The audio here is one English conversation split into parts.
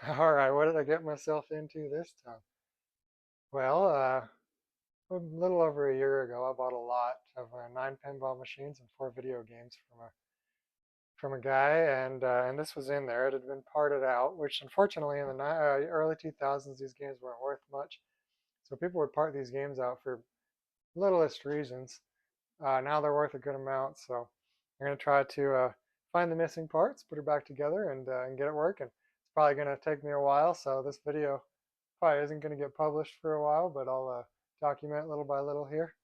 All right, what did I get myself into this time? Well, a little over a year ago, I bought a lot of 9 pinball machines and 4 video games from a guy, and this was in there. It had been parted out, which unfortunately in the early 2000s these games weren't worth much, so people would part these games out for littlest reasons. Now they're worth a good amount, so I'm gonna try to find the missing parts, put it back together, and get it working. It's probably gonna take me a while, so this video probably isn't gonna get published for a while, but I'll document little by little here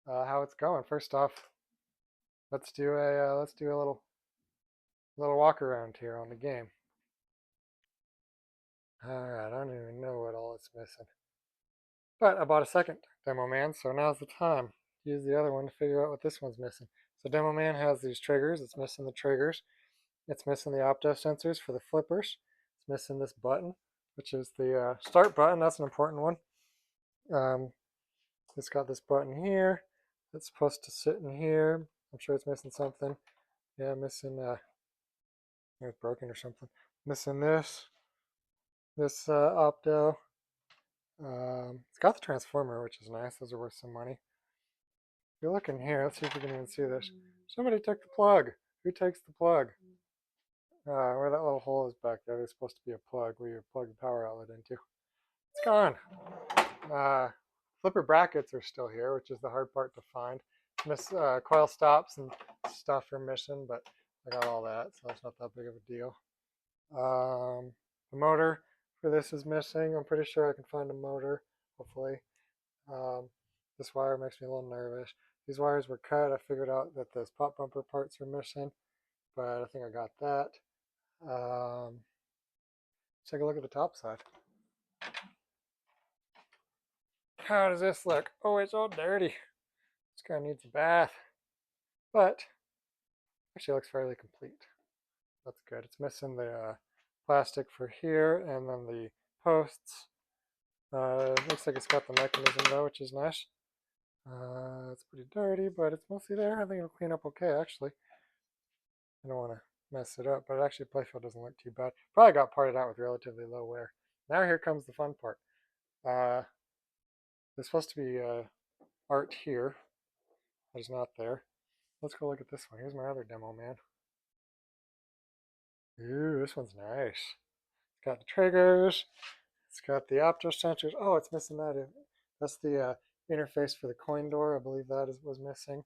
how it's going. First off, let's do a little walk around here on the game. All right, I don't even know what all it's missing, but I bought a second Demo Man, so now's the time to use the other one to figure out what this one's missing. So Demo Man has these triggers. It's missing the triggers. It's missing the opto sensors for the flippers. It's missing this button, which is the start button. That's an important one. Um, it's got this button here. It's supposed to sit in here. I'm sure it's missing something. Yeah, missing. It's broken or something. Missing this opto. It's got the transformer, which is nice. Those are worth some money. If you look in here, let's see if we can even see this. Somebody took the plug. Who takes the plug? Where that little hole is back there, there's supposed to be a plug where you plug the power outlet into. It's gone. Flipper brackets are still here, which is the hard part to find. Coil stops and stuff are missing, but I got all that, so it's not that big of a deal. The motor for this is missing. I'm pretty sure I can find a motor, hopefully. This wire makes me a little nervous. These wires were cut. I figured out that those pop bumper parts are missing, but I think I got that. Let's take a look at the top side. How does this look? Oh, it's all dirty. This guy needs a bath, but actually looks fairly complete. That's good. It's missing the plastic for here and then the posts. Looks like it's got the mechanism though, which is nice. It's pretty dirty, but it's mostly there. I think it'll clean up okay, actually. I don't want to mess it up, but actually Playfield doesn't look too bad. Probably got parted out with relatively low wear. Now here comes the fun part. There's supposed to be art here. There's not there. Let's go look at this one. Here's my other Demo Man. Ooh, this one's nice. It's got the triggers. It's got the opto sensors. Oh, it's missing that. That's the interface for the coin door. I believe that was missing.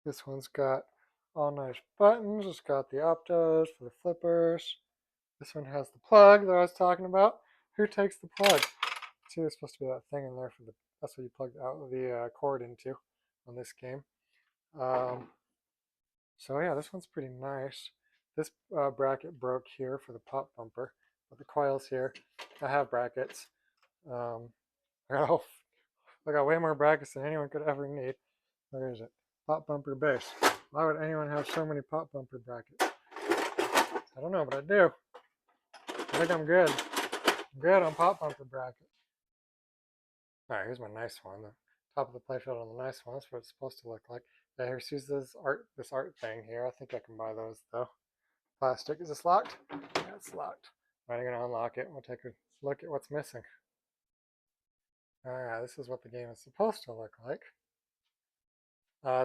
This one's got all nice buttons. It's got the optos for the flippers. This one has the plug that I was talking about. Who takes the plug? See, there's supposed to be that thing in there for the. That's what you plug out the cord into on this game. So yeah, this one's pretty nice. This bracket broke here for the pop bumper, but the coils here, I have brackets. I got way more brackets than anyone could ever need. Where is it? Pop bumper base. Why would anyone have so many pop bumper brackets? I don't know, but I do. I think I'm good. I'm good on pop bumper bracket. All right, here's my nice one. The top of the playfield on the nice one. That's what it's supposed to look like. Yeah, here's this art thing here. I think I can buy those though. Plastic. Is this locked? Yeah, it's locked. All right, I'm gonna unlock it. We'll take a look at what's missing. All right, this is what the game is supposed to look like.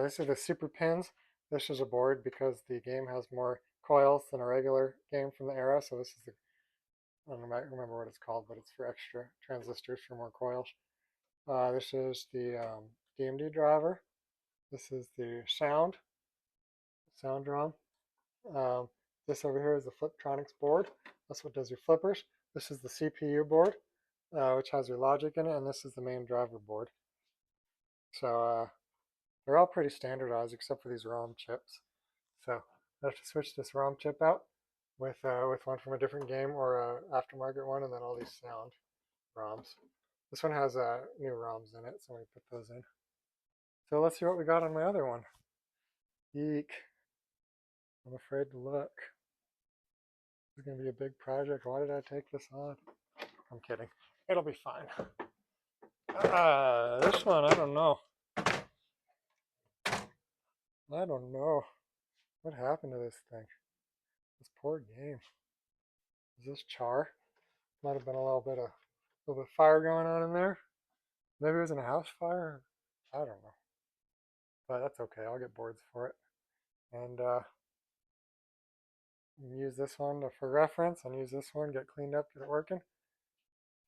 This is the super pins. This is a board because the game has more coils than a regular game from the era. So this is the, I don't remember what it's called, but it's for extra transistors for more coils. This is the DMD driver. This is the sound drum. This over here is the Fliptronics board. That's what does your flippers. This is the CPU board, which has your logic in it, and this is the main driver board. So they're all pretty standardized except for these ROM chips. So I have to switch this ROM chip out with one from a different game or an aftermarket one, and then all these sound ROMs. This one has new ROMs in it, so we put those in. So let's see what we got on my other one. Eek. I'm afraid to look. This is going to be a big project. Why did I take this on? I'm kidding. It'll be fine. This one, I don't know. I don't know. What happened to this thing? This poor game. Is this char? Might have been a little bit of fire going on in there. Maybe it was in a house fire. I don't know. But that's okay. I'll get boards for it. And use this one for reference and use this one, get cleaned up, get it working.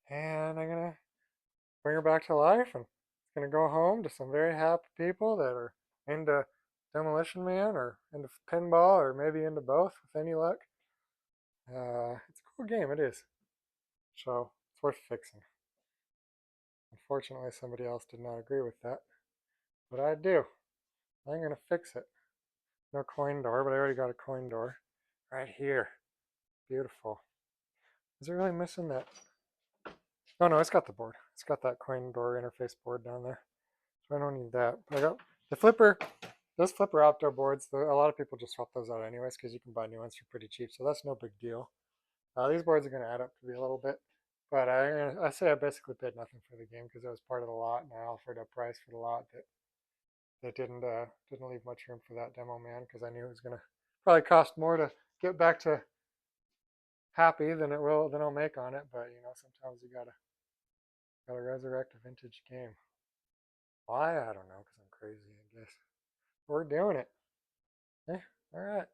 And I'm going to bring her back to life and it's going to go home to some very happy people that are into Demolition Man or into Pinball or maybe into both with any luck. It's a cool game, it is. So it's worth fixing. Unfortunately, somebody else did not agree with that. But I do. I'm going to fix it. No coin door, but I already got a coin door right here. Beautiful. Is it really missing that? Oh no, it's got the board. It's got that coin door interface board down there. So I don't need that. But I got the flipper. Those flipper outdoor boards, a lot of people just swap those out anyways because you can buy new ones for pretty cheap. So that's no big deal. These boards are going to add up to be a little bit. But I say I basically paid nothing for the game because it was part of the lot, and I offered a price for the lot that didn't leave much room for that demo man because I knew it was going to probably cost more to get back to happy than I'll make on it. But you know, sometimes you gotta resurrect a vintage game. Why? I don't know, because I'm crazy, I guess. We're doing it. Eh, all right.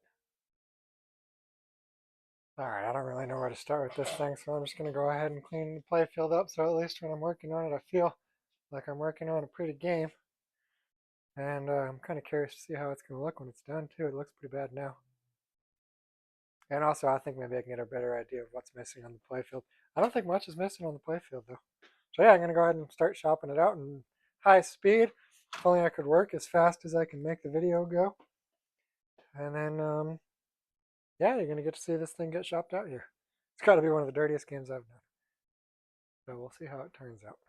All right, I don't really know where to start with this thing, so I'm just going to go ahead and clean the playfield up so at least when I'm working on it, I feel like I'm working on a pretty game. And I'm kind of curious to see how it's going to look when it's done, too. It looks pretty bad now. And also, I think maybe I can get a better idea of what's missing on the playfield. I don't think much is missing on the playfield, though. So yeah, I'm going to go ahead and start shopping it out in high speed. If only I could work as fast as I can make the video go. And then, yeah, you're going to get to see this thing get shopped out here. It's got to be one of the dirtiest games I've done. So we'll see how it turns out.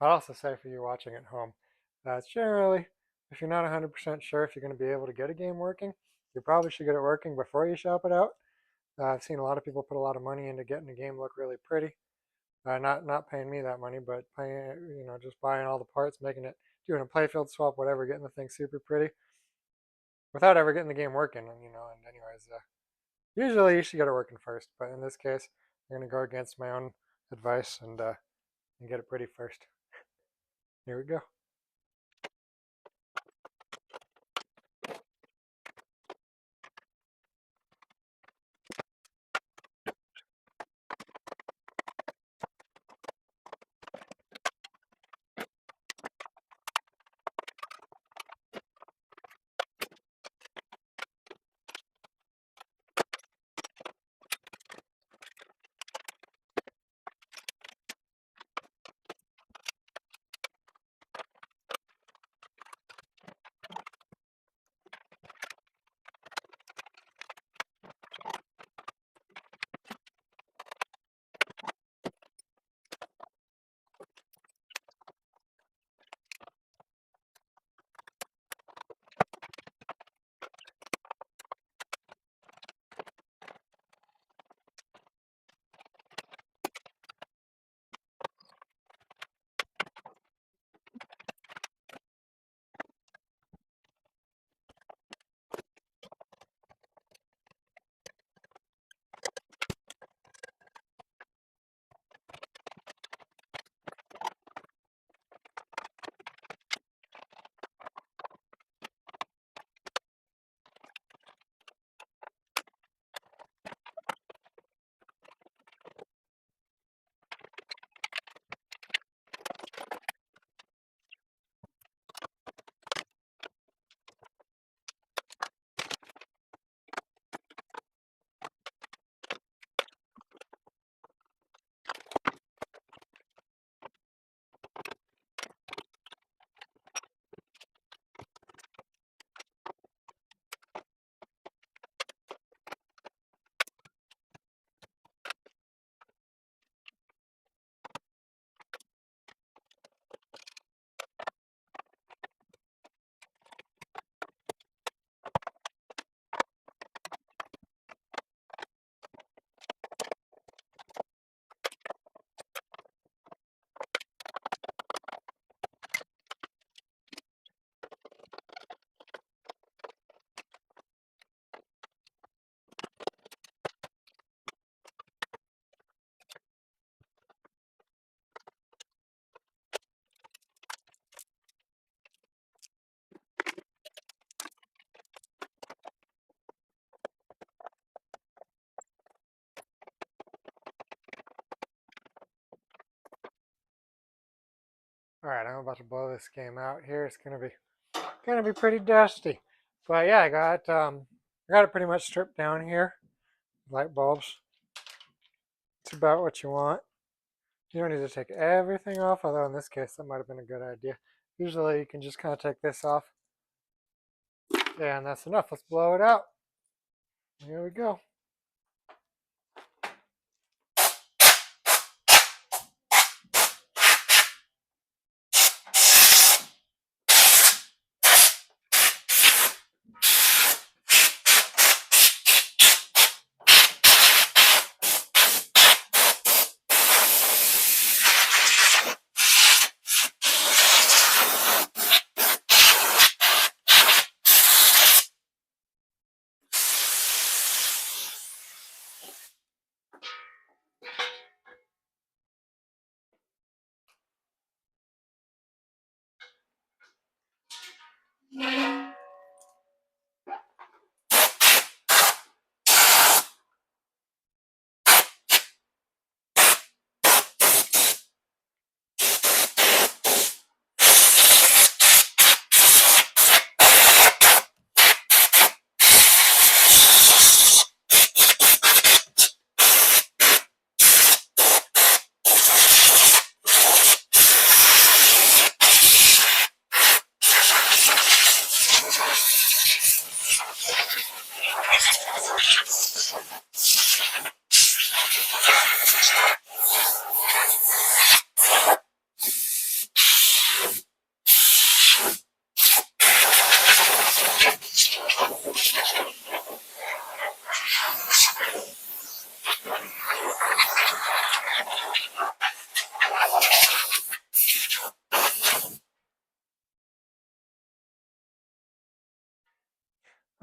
I'll also say for you watching at home, that's generally, if you're not 100% sure if you're going to be able to get a game working, you probably should get it working before you shop it out. I've seen a lot of people put a lot of money into getting a game look really pretty. Not paying me that money, but paying, you know, just buying all the parts, making it, doing a playfield swap, whatever, getting the thing super pretty, without ever getting the game working. And you know, and anyways, usually you should get it working first, but in this case, I'm gonna go against my own advice and get it pretty first. Here we go. about to blow this game out here. It's gonna be pretty dusty. But yeah, I got it pretty much stripped down here. Light bulbs. It's about what you want. You don't need to take everything off, although in this case that might have been a good idea. Usually you can just kind of take this off. Yeah, and that's enough. Let's blow it out. Here we go.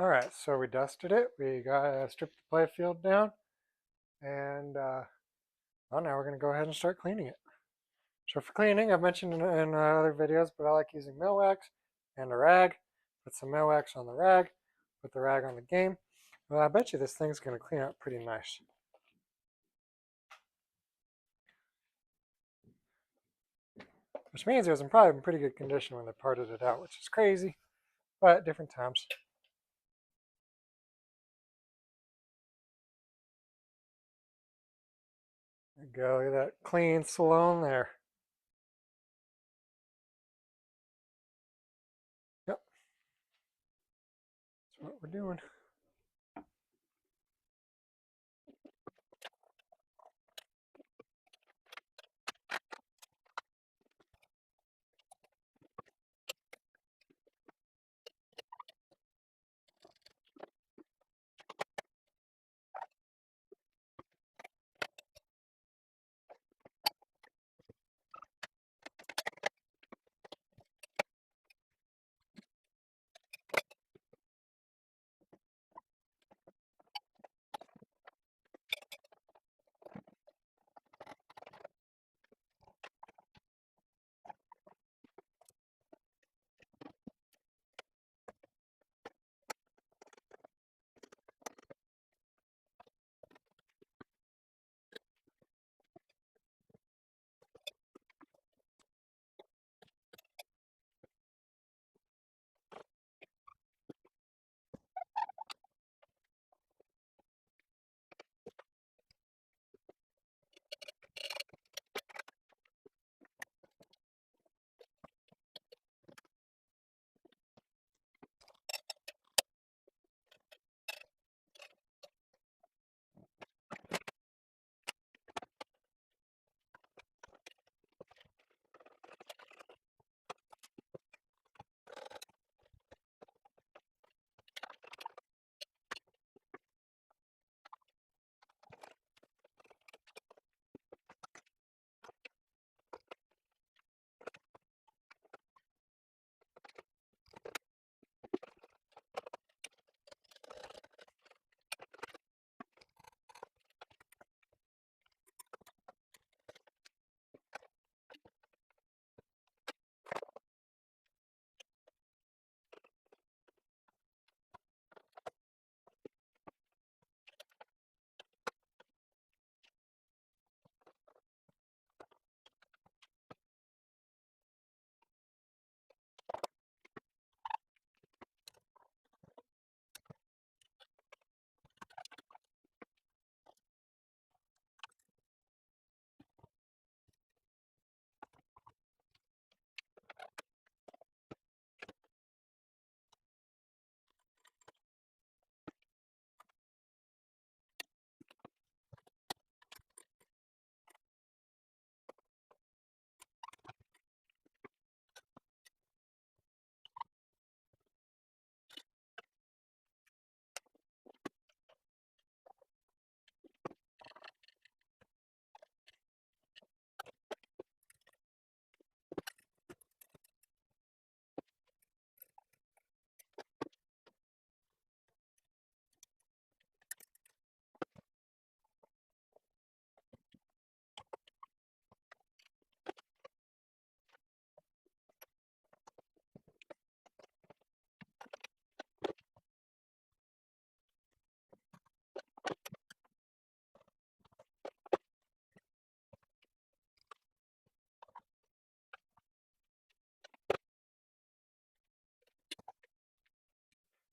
All right, so we dusted it. We got stripped the playfield down, and well, now we're going to go ahead and start cleaning it. So for cleaning, I've mentioned in other videos, but I like using mill wax and a rag. Put some mill wax on the rag, put the rag on the game. Well, I bet you this thing's going to clean up pretty nice. Which means it was probably in pretty good condition when they parted it out, which is crazy, but different times. There you go, look at that clean salon there. Yep, that's what we're doing.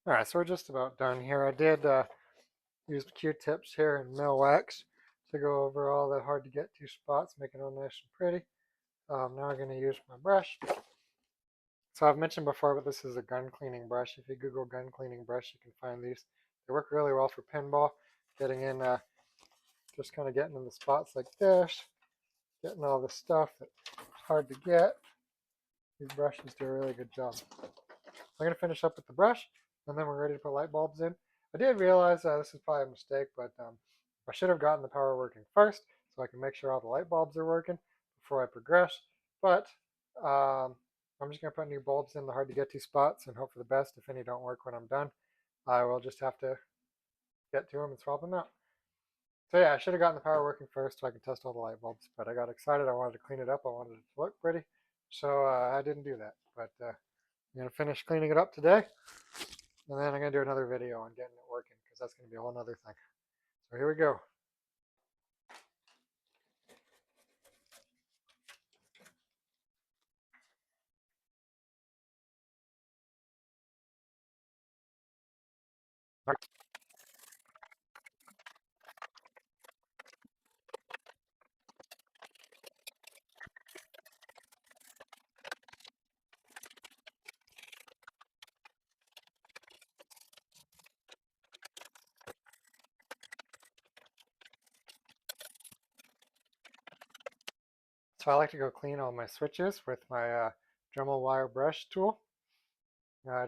All right, so we're just about done here. I did use Q-tips here and mill wax to go over all the hard to get to spots, make it all nice and pretty. Now I'm going to use my brush. So I've mentioned before, but this is a gun cleaning brush. If you Google gun cleaning brush, you can find these. They work really well for pinball, getting in, just kind of getting in the spots like this, getting all the stuff that's hard to get. These brushes do a really good job. I'm going to finish up with the brush, and then we're ready to put light bulbs in. I did realize this is probably a mistake, but I should have gotten the power working first so I can make sure all the light bulbs are working before I progress. But I'm just going to put new bulbs in the hard to get to spots and hope for the best. If any don't work when I'm done, I will just have to get to them and swap them out. So yeah, I should have gotten the power working first so I could test all the light bulbs, but I got excited. I wanted to clean it up. I wanted it to look pretty. So I didn't do that. But I'm going to finish cleaning it up today. And then I'm going to do another video on getting it working because that's going to be a whole other thing. So here we go. So I like to go clean all my switches with my Dremel wire brush tool,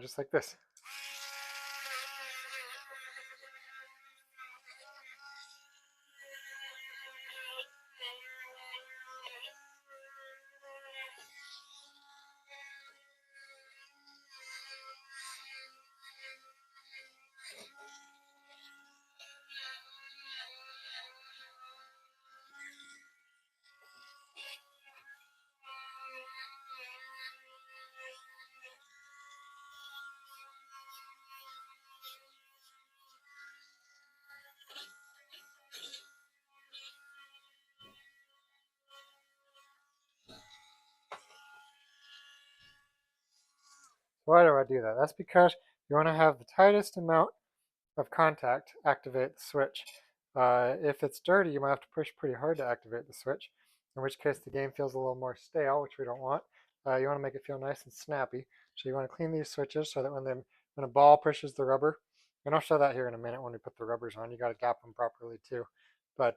just like this. Why do I do that? That's because you want to have the tightest amount of contact activate the switch. If it's dirty, you might have to push pretty hard to activate the switch, in which case the game feels a little more stale, which we don't want. You want to make it feel nice and snappy. So you want to clean these switches so that when a ball pushes the rubber, and I'll show that here in a minute when we put the rubbers on, you got to gap them properly too. But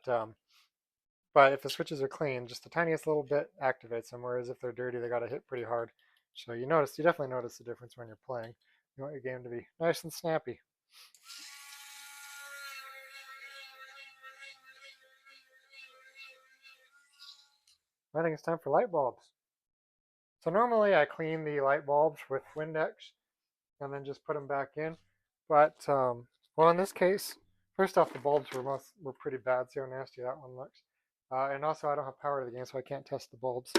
if the switches are clean, just the tiniest little bit activates them, whereas if they're dirty, they got to hit pretty hard. So you definitely notice the difference when you're playing. You want your game to be nice and snappy. I think it's time for light bulbs. So normally I clean the light bulbs with Windex and then just put them back in. But well, in this case, first off, the bulbs were pretty bad. See how nasty that one looks. And also, I don't have power to the game, so I can't test the bulbs.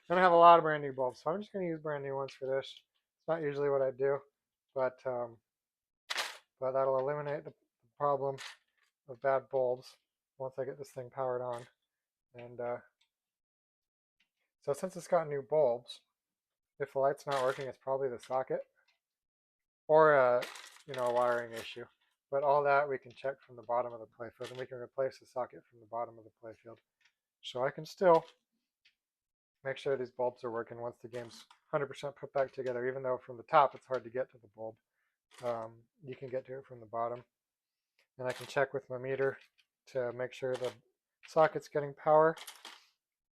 I don't have a lot of brand new bulbs, so I'm just going to use brand new ones for this. It's not usually what I do, but that'll eliminate the problem of bad bulbs once I get this thing powered on. And so since it's got new bulbs, if the light's not working, it's probably the socket or a wiring issue. But all that we can check from the bottom of the playfield, and we can replace the socket from the bottom of the playfield. So I can still make sure these bulbs are working once the game's 100% put back together, even though from the top it's hard to get to the bulb. You can get to it from the bottom. And I can check with my meter to make sure the socket's getting power,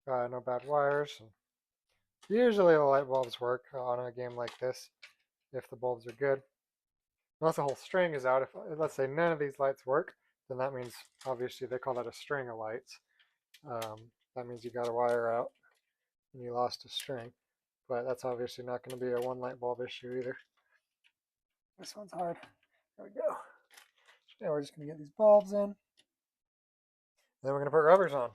no bad wires. And usually the light bulbs work on a game like this if the bulbs are good. Unless the whole string is out, if let's say none of these lights work, then that means obviously they call that a string of lights. That means you got a wire out and you lost a string. But that's obviously not going to be a one light bulb issue either. This one's hard. There we go. So now we're just going to get these bulbs in. And then we're going to put rubbers on.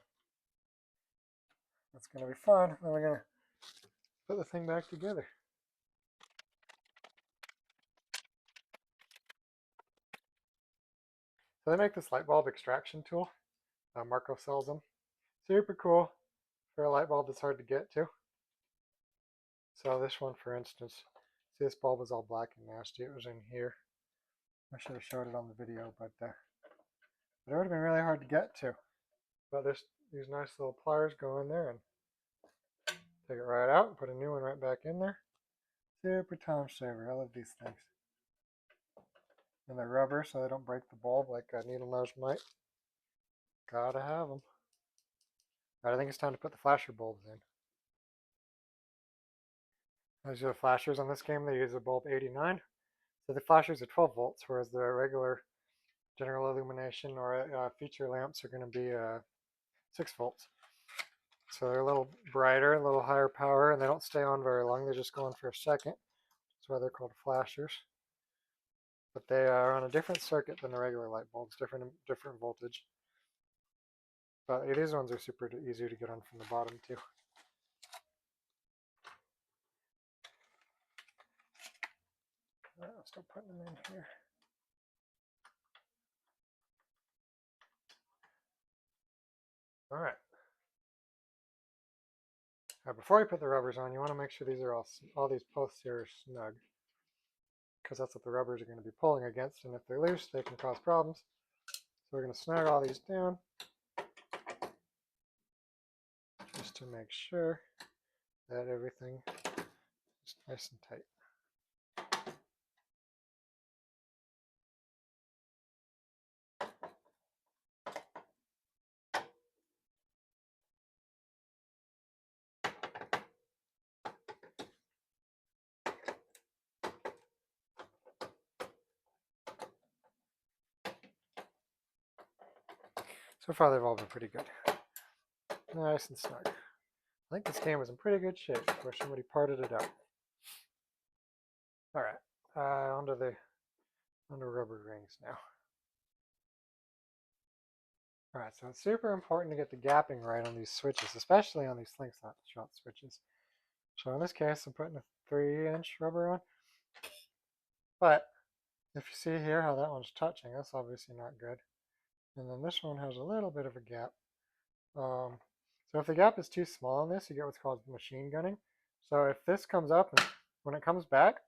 That's going to be fun. Then we're going to put the thing back together. So they make this light bulb extraction tool. Marco sells them. Super cool for a light bulb that's hard to get to. So this one, for instance, See, this bulb was all black and nasty. It was in here. I should have showed it on the video, but it would have been really hard to get to. But there's these nice little pliers go in there and take it right out and put a new one right back in there. Super time saver. I love these things. And they're rubber so they don't break the bulb like a needle nose might. Gotta have them. Alright, I think it's time to put the flasher bulbs in. These are the flashers on this game. They use a bulb 89. So the flashers are 12 volts, whereas the regular general illumination or feature lamps are going to be 6 volts. So they're a little brighter, a little higher power, and they don't stay on very long. They just go on for a second. That's why they're called flashers. But they are on a different circuit than the regular light bulbs, different voltage. But these ones are super easy to get on from the bottom too. I'll start putting them in here. All right. Now, before you put the rubbers on, you want to make sure these are all these posts here are snug, because that's what the rubbers are going to be pulling against, and if they're loose, they can cause problems. So we're going to snug all these down, just to make sure that everything is nice and tight. So far, they've all been pretty good. Nice and snug. I think this game was in pretty good shape before somebody parted it out. All right, onto rubber rings now. All right, so it's super important to get the gapping right on these switches, especially on these slingshot switches. So in this case, I'm putting a 3-inch rubber on. But if you see here how that one's touching, that's obviously not good. And then this one has a little bit of a gap. So if the gap is too small on this, you get what's called machine gunning. So if this comes up and when it comes back,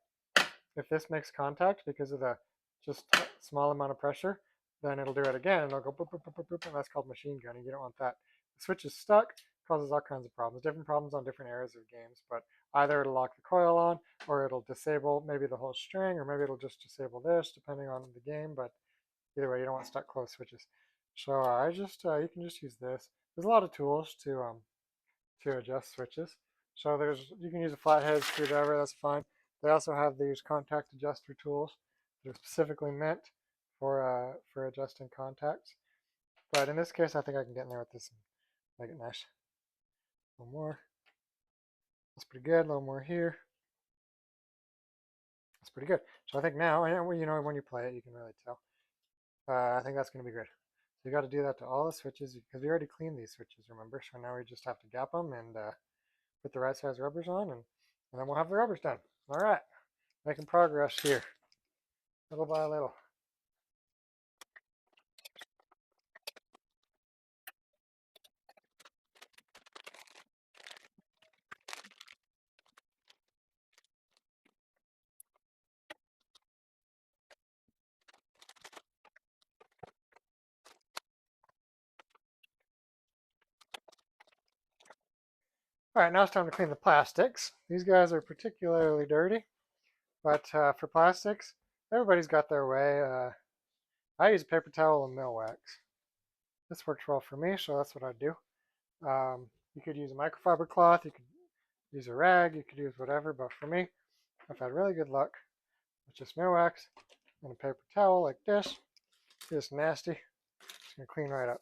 if this makes contact because of the just small amount of pressure, then it'll do it again and it'll go boop, boop, boop, boop, boop, and that's called machine gunning. You don't want that. The switch is stuck, causes all kinds of problems, different problems on different areas of games, but either it'll lock the coil on or it'll disable maybe the whole string, or maybe it'll just disable this depending on the game, but either way, you don't want stuck close switches. So you can just use this. There's a lot of tools to adjust switches. So you can use a flathead screwdriver, that's fine. They also have these contact adjuster tools that are specifically meant for adjusting contacts. But in this case, I think I can get in there with this and make it nice. A little more. That's pretty good. A little more here. That's pretty good. So I think now, you know, when you play it, you can really tell. I think that's going to be good. So you got to do that to all the switches because we already cleaned these switches, remember? So now we just have to gap them and put the right size rubbers on, and then we'll have the rubbers done. All right, making progress here, little by little. All right, now it's time to clean the plastics. These guys are particularly dirty, but for plastics, everybody's got their way. I use a paper towel and mill wax. This works well for me, so that's what I do. You could use a microfiber cloth, you could use a rag, you could use whatever, but for me, I've had really good luck with just mill wax and a paper towel like this. It's nasty. It's gonna clean right up.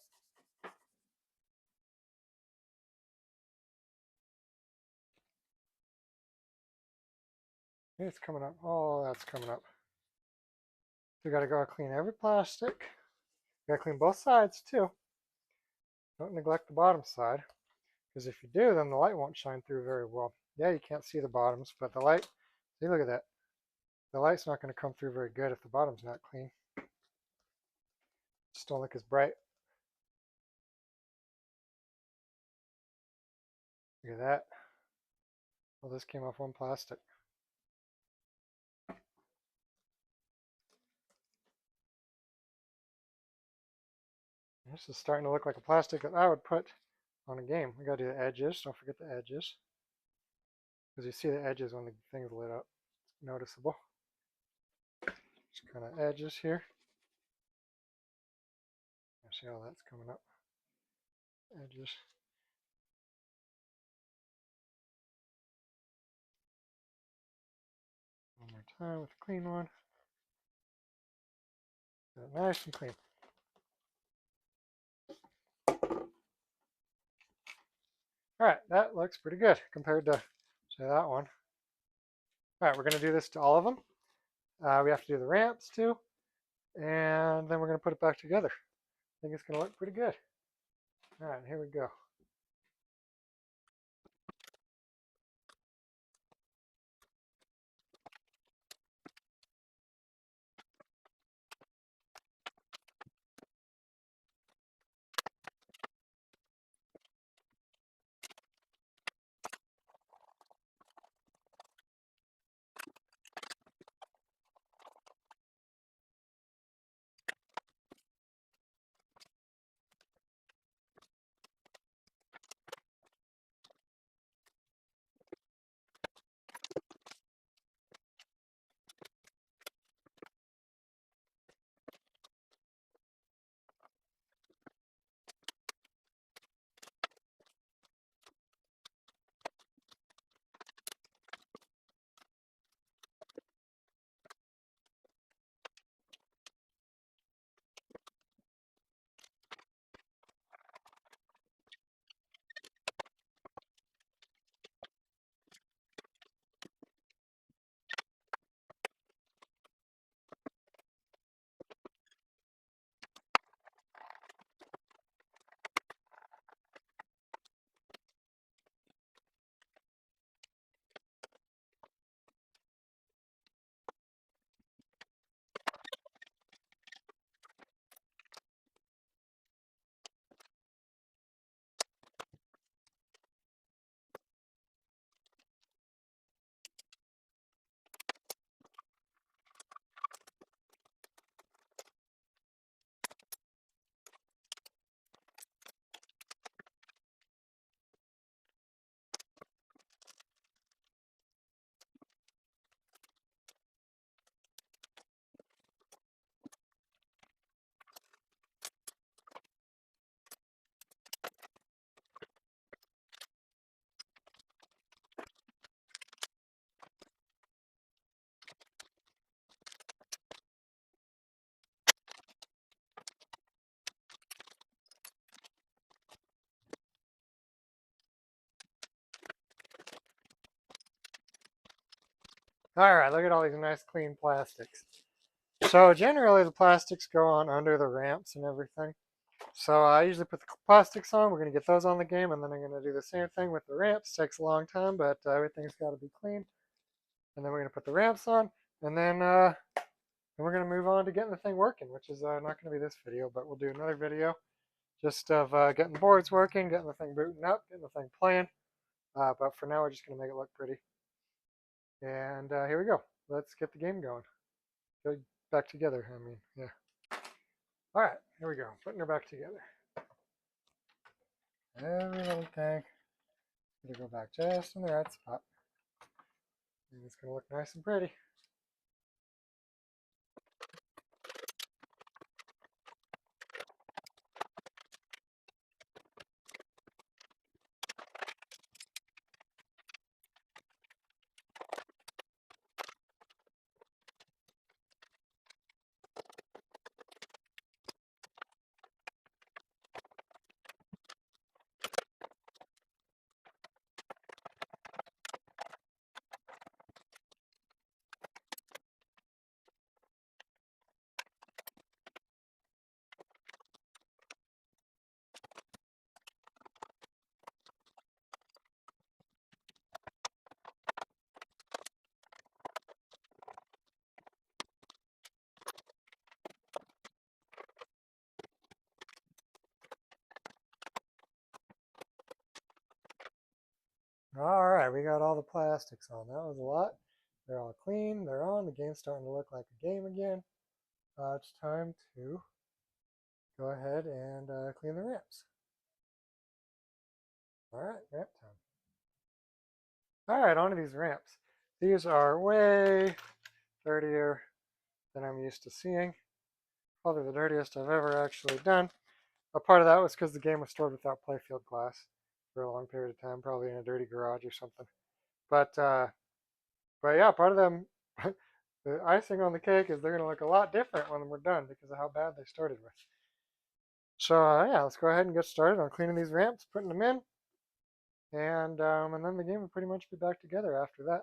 It's coming up. Oh, that's coming up. We gotta go clean every plastic. You gotta clean both sides too. Don't neglect the bottom side, because if you do, then the light won't shine through very well. Yeah, you can't see the bottoms, but the light, see, look at that. The light's not going to come through very good if the bottom's not clean. Just don't look as bright. Look at that. Well, this came off one plastic. This is starting to look like a plastic that I would put on a game. We gotta do the edges. Don't forget the edges. Because you see the edges when the thing's lit up. It's noticeable. Just kind of edges here. See how that's coming up. Edges. One more time with a clean one. Get it nice and clean. Alright, that looks pretty good compared to, say, that one. Alright, we're going to do this to all of them. We have to do the ramps too. And then we're going to put it back together. I think it's going to look pretty good. Alright, here we go. Alright, look at all these nice clean plastics. So generally the plastics go on under the ramps and everything. So I usually put the plastics on. We're going to get those on the game, and then I'm going to do the same thing with the ramps. Takes a long time, but everything's got to be clean. And then we're going to put the ramps on, and then we're going to move on to getting the thing working, which is not going to be this video, but we'll do another video just of getting the boards working, getting the thing booting up, getting the thing playing. But for now, we're just going to make it look pretty. And here we go. Let's get the game going. Go back together, I mean, yeah. All right, here we go. Putting her back together. Every little thing. Gonna go back just in the right spot. And it's gonna look nice and pretty. All right, we got all the plastics on. That was a lot. They're all clean. They're on. The game's starting to look like a game again. It's time to go ahead and clean the ramps. All right, ramp time. All right, onto these ramps. These are way dirtier than I'm used to seeing. Probably the dirtiest I've ever actually done. A part of that was because the game was stored without playfield glass for a long period of time, probably in a dirty garage or something. But yeah, part of them, the icing on the cake is they're going to look a lot different when we're done because of how bad they started with. So yeah, let's go ahead and get started on cleaning these ramps, putting them in, and then the game will pretty much be back together after that.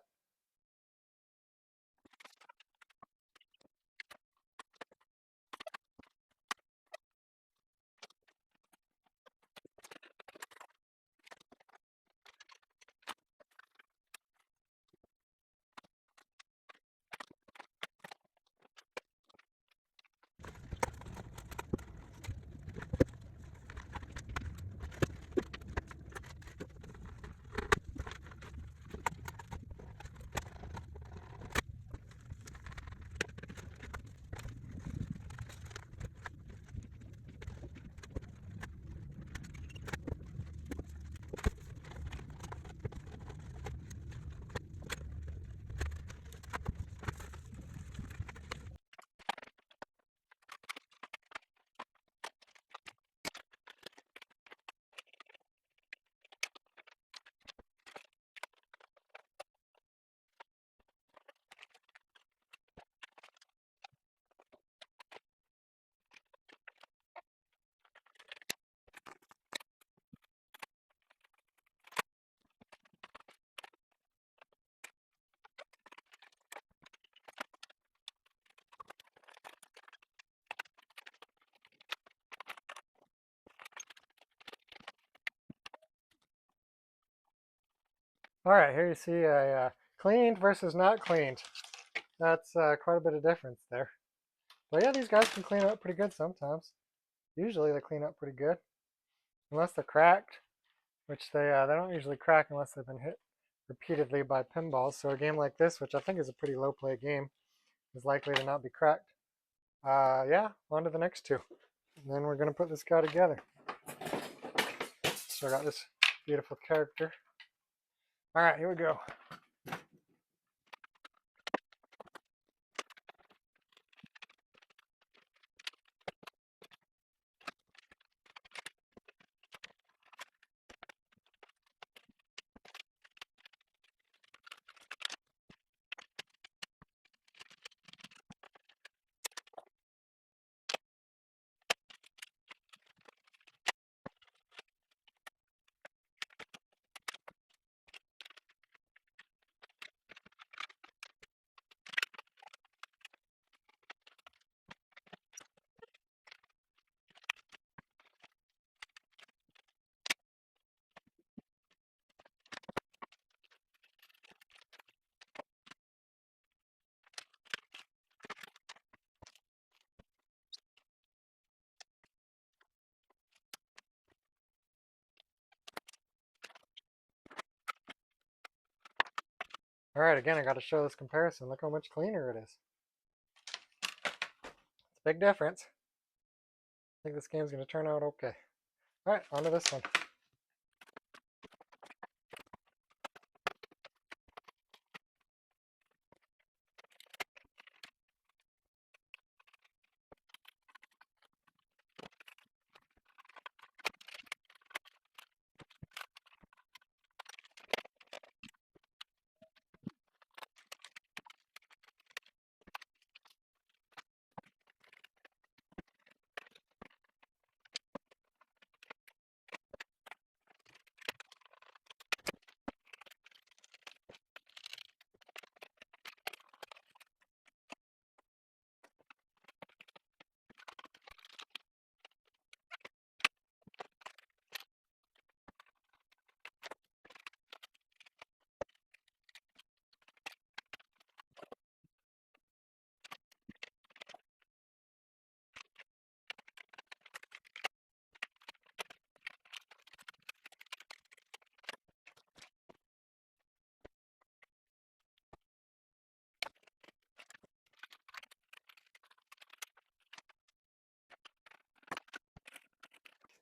All right, here you see a cleaned versus not cleaned. That's quite a bit of difference there. But yeah, these guys can clean up pretty good sometimes. Usually they clean up pretty good, unless they're cracked, which they don't usually crack unless they've been hit repeatedly by pinballs. So a game like this, which I think is a pretty low play game, is likely to not be cracked. Yeah, on to the next two. And then we're going to put this guy together. So I got this beautiful character. All right, here we go. All right, again, I got to show this comparison. Look how much cleaner it is. It's a big difference. I think this game's going to turn out okay. All right, on to this one.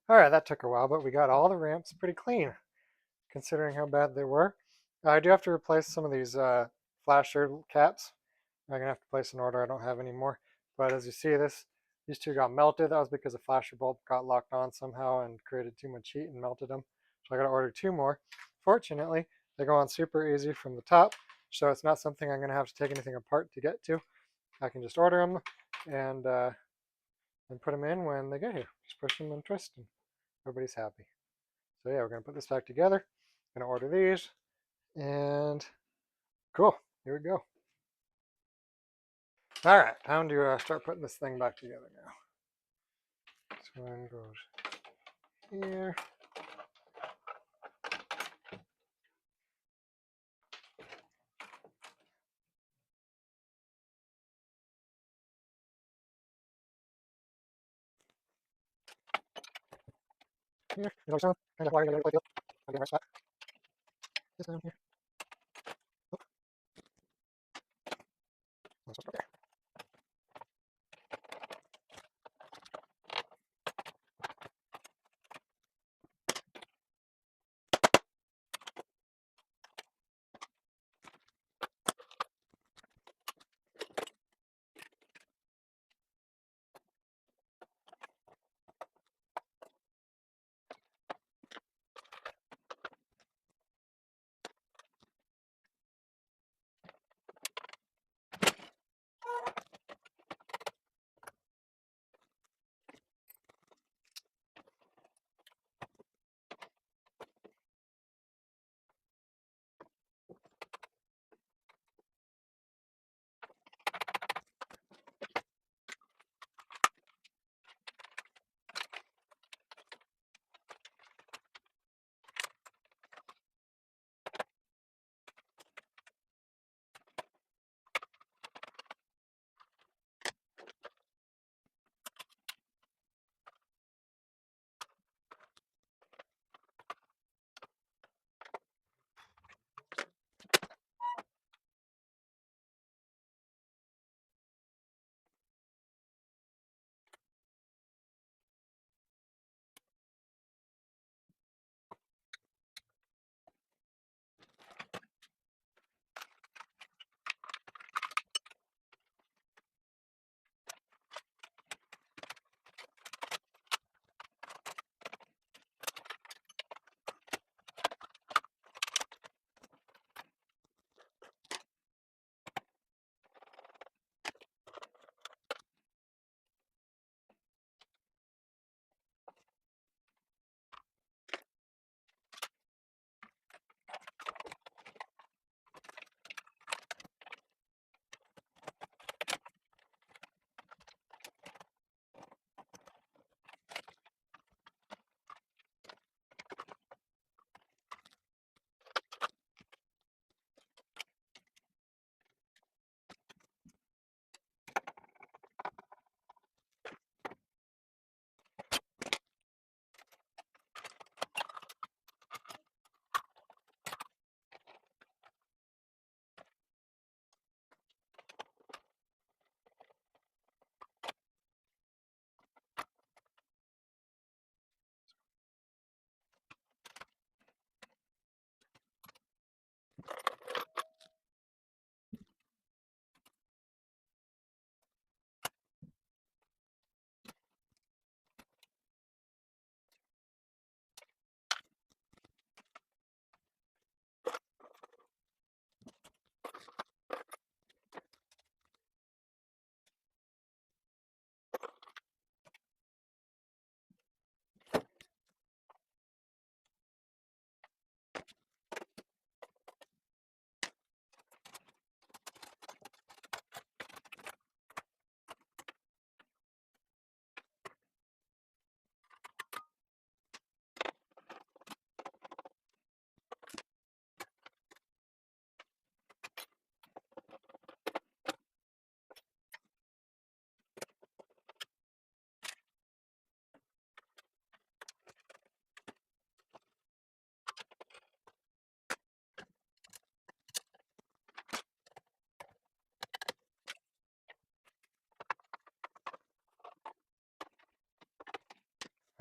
All right, that took a while, but we got all the ramps pretty clean, considering how bad they were. I do have to replace some of these flasher caps. I'm gonna have to place an order. I don't have any more. But as you see, these two got melted. That was because a flasher bulb got locked on somehow and created too much heat and melted them. So I gotta order two more. Fortunately, they go on super easy from the top, so it's not something I'm gonna have to take anything apart to get to. I can just order them and put them in when they get here. Just push them and twist, and everybody's happy. So yeah, we're gonna put this back together. Gonna order these, and cool. Here we go. All right, time to start putting this thing back together now. This one goes here. Here. There's some kind of wire there. Playfield. I'll get the right spot. This down here. Oh, that's supposed to go there.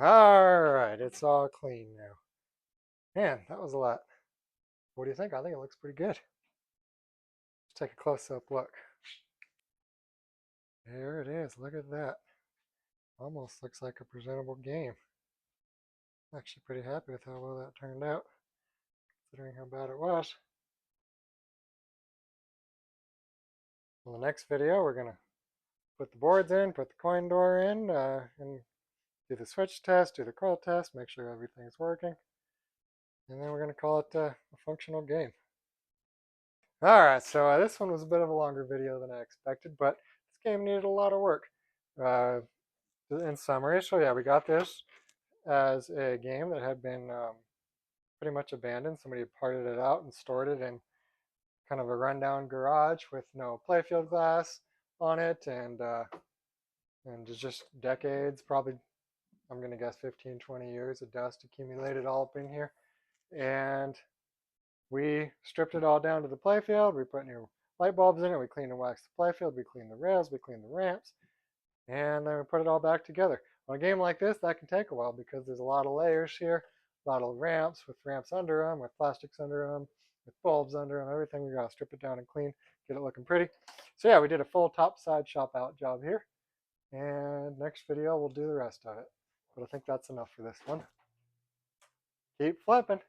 Alright, it's all clean now. Man, that was a lot. What do you think? I think it looks pretty good. Let's take a close-up look. There it is. Look at that. Almost looks like a presentable game. I'm actually pretty happy with how well that turned out, considering how bad it was. In the next video, we're going to put the boards in, put the coin door in, and do the switch test, do the coil test, make sure everything's working. And then we're going to call it a functional game. Alright, so this one was a bit of a longer video than I expected, but this game needed a lot of work. In summary, so yeah, we got this as a game that had been pretty much abandoned. Somebody had parted it out and stored it in kind of a rundown garage with no playfield glass on it, and just decades, probably, I'm going to guess 15, 20 years of dust accumulated all up in here. And we stripped it all down to the playfield. We put new light bulbs in it. We cleaned and waxed the playfield. We cleaned the rails. We cleaned the ramps. And then we put it all back together. On a game like this, that can take a while because there's a lot of layers here, a lot of ramps with ramps under them, with plastics under them, with bulbs under them, everything. We got to strip it down and clean, get it looking pretty. So yeah, we did a full top side shop out job here. And next video, we'll do the rest of it. But I think that's enough for this one. Keep flipping.